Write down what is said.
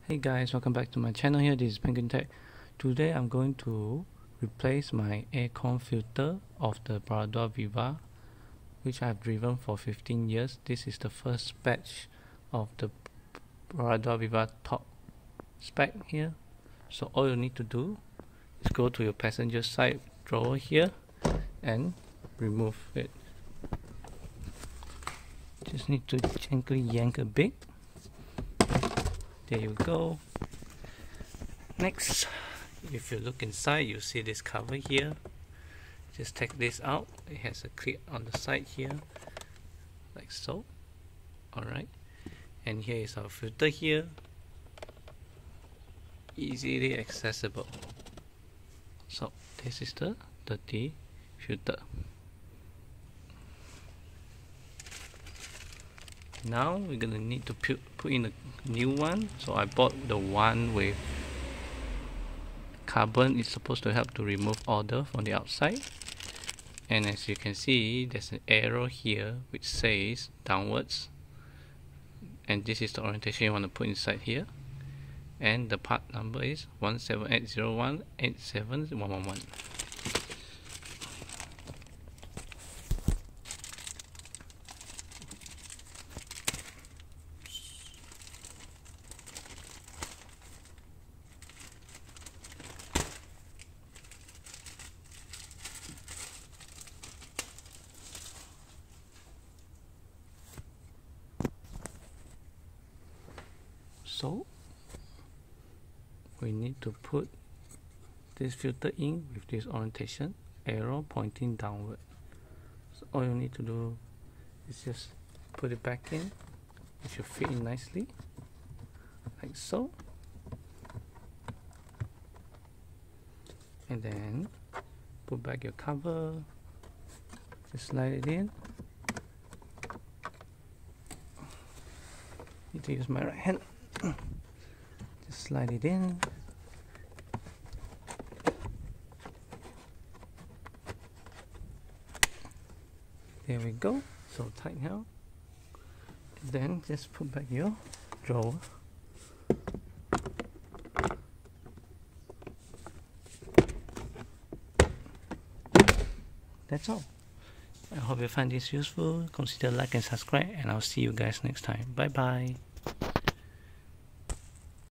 Hey guys, welcome back to my channel here. This is Penguin Tech. Today I'm going to replace my aircon filter of the Perodua Viva, which I've driven for 15 years. This is the first batch of the Perodua Viva top spec here. So all you need to do is go to your passenger side drawer here and remove it. Just need to gently yank a bit. There you go. Next, if you look inside, you see this cover here. Just take this out. It has a clip on the side here, like so. Alright, and here is our filter here, easily accessible. So this is the dirty filter. Now we're gonna need to put in a new one. So I bought the one with carbon. It's supposed to help to remove odor from the outside. And as you can see, there's an arrow here which says downwards, and this is the orientation you want to put inside here. And the part number is 178018711. So we need to put this filter in with this orientation, arrow pointing downward. So all you need to do is just put it back in. It should fit in nicely, like so. And then put back your cover, just slide it in. Need to use my right hand. Just slide it in. There we go. So tight now. Then just put back your drawer. That's all. I hope you find this useful. Consider like and subscribe, and I'll see you guys next time. Bye bye.